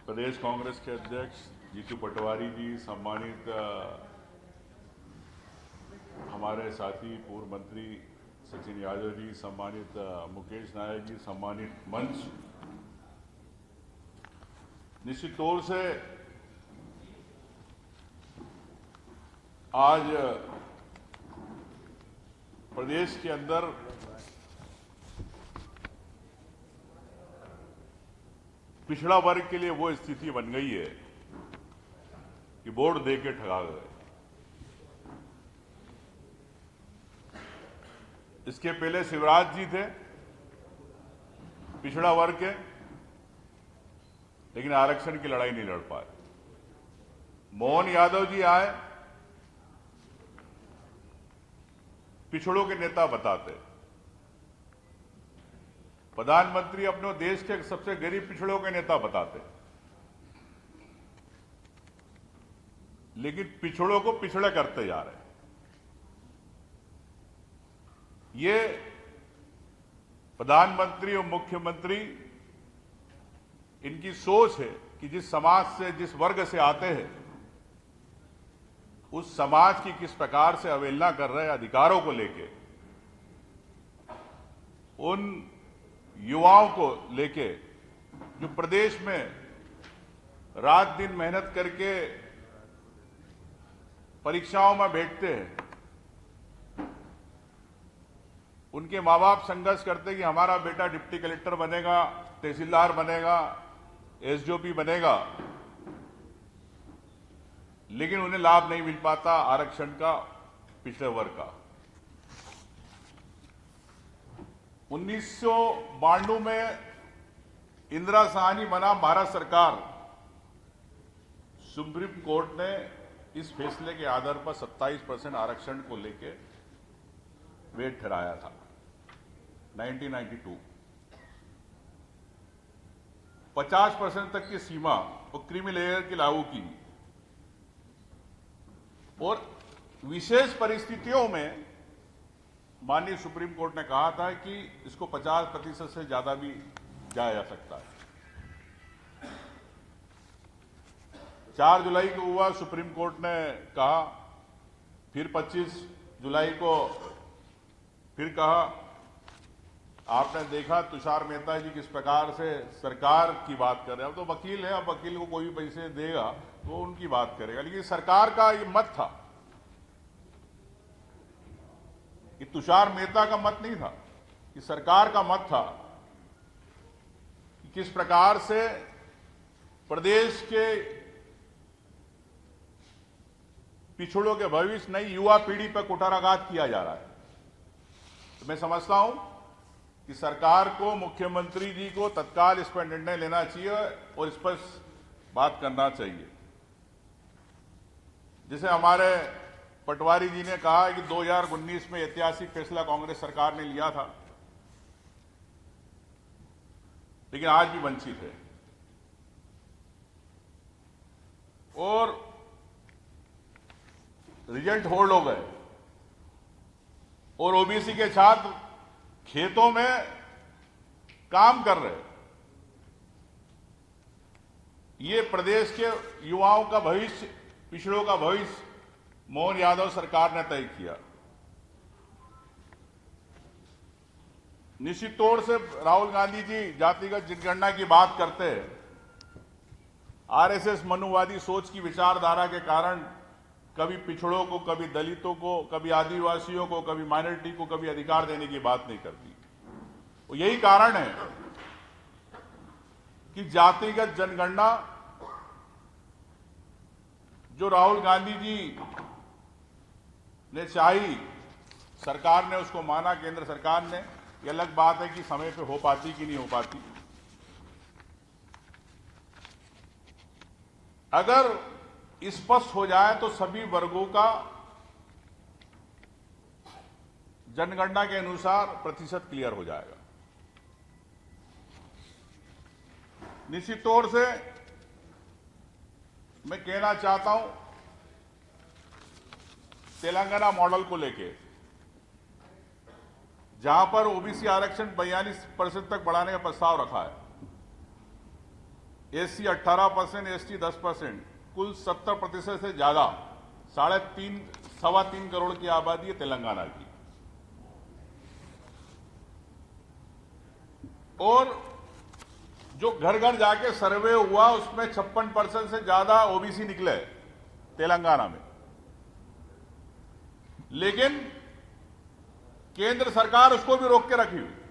प्रदेश कांग्रेस के अध्यक्ष जीतू पटवारी जी, सम्मानित हमारे साथी पूर्व मंत्री सचिन यादव जी, सम्मानित मुकेश नायक जी, सम्मानित मंच, निश्चित तौर से आज प्रदेश के अंदर पिछड़ा वर्ग के लिए वो स्थिति बन गई है कि वोट दे के ठगा गए। इसके पहले शिवराज जी थे पिछड़ा वर्ग के, लेकिन आरक्षण की लड़ाई नहीं लड़ पाए। मोहन यादव जी आए, पिछड़ों के नेता बताते। प्रधानमंत्री अपने देश के सबसे गरीब पिछड़ों के नेता बताते, लेकिन पिछड़ों को पिछड़े करते जा रहे हैं। ये प्रधानमंत्री और मुख्यमंत्री, इनकी सोच है कि जिस समाज से, जिस वर्ग से आते हैं, उस समाज की किस प्रकार से अवहेलना कर रहे हैं अधिकारों को लेके, उन युवाओं को लेके जो प्रदेश में रात दिन मेहनत करके परीक्षाओं में बैठते हैं। उनके माँ बाप संघर्ष करते हैं कि हमारा बेटा डिप्टी कलेक्टर बनेगा, तहसीलदार बनेगा, एसडीओपी बनेगा, लेकिन उन्हें लाभ नहीं मिल पाता आरक्षण का, पिछड़े वर्ग का। 1992 में इंदिरा साहनी बना भारत सरकार, सुप्रीम कोर्ट ने इस फैसले के आधार पर 27% आरक्षण को लेकर वैध ठहराया था। 1992 50% तक की सीमा और क्रीमी लेयर की लागू की, और विशेष परिस्थितियों में माननीय सुप्रीम कोर्ट ने कहा था कि इसको 50% से ज्यादा भी जाया जा सकता है। 4 जुलाई को हुआ, सुप्रीम कोर्ट ने कहा, फिर 25 जुलाई को फिर कहा। आपने देखा तुषार मेहता जी किस प्रकार से सरकार की बात कर रहे हैं। अब तो वकील है, अब वकील को कोई भी पैसे देगा तो वो उनकी बात करेगा, लेकिन सरकार का ये मत था, ये तुषार मेहता का मत नहीं था, ये सरकार का मत था कि किस प्रकार से प्रदेश के पिछड़ों के भविष्य, नई युवा पीढ़ी पर कुठाराघात किया जा रहा है। तो मैं समझता हूं कि सरकार को, मुख्यमंत्री जी को तत्काल इस पर निर्णय लेना चाहिए और इस पर बात करना चाहिए। जैसे हमारे पटवारी जी ने कहा कि 2019 में ऐतिहासिक फैसला कांग्रेस सरकार ने लिया था, लेकिन आज भी वंचित है। और रिजल्ट होल्ड हो गए, और ओबीसी के छात्र खेतों में काम कर रहे। ये प्रदेश के युवाओं का भविष्य, पिछड़ों का भविष्य मोहन यादव सरकार ने तय किया। निश्चित तौर से राहुल गांधी जी जातिगत जनगणना की बात करते हैं। आरएसएस मनुवादी सोच की विचारधारा के कारण कभी पिछड़ों को, कभी दलितों को, कभी आदिवासियों को, कभी माइनॉरिटी को, कभी अधिकार देने की बात नहीं करती। और यही कारण है कि जातिगत जनगणना जो राहुल गांधी जी ने चाही, सरकार ने उसको माना, केंद्र सरकार ने। ये अलग बात है कि समय पे हो पाती कि नहीं हो पाती। अगर स्पष्ट हो जाए तो सभी वर्गों का जनगणना के अनुसार प्रतिशत क्लियर हो जाएगा। निश्चित तौर से मैं कहना चाहता हूं, तेलंगाना मॉडल को लेके, जहां पर ओबीसी आरक्षण 42% तक बढ़ाने का प्रस्ताव रखा है, एससी 18%, एसटी 10%, कुल 70% से ज्यादा 3.5 करोड़ की आबादी है तेलंगाना की। और जो घर घर जाके सर्वे हुआ उसमें 56% से ज्यादा ओबीसी निकले तेलंगाना में। लेकिन केंद्र सरकार उसको भी रोक के रखी हुई।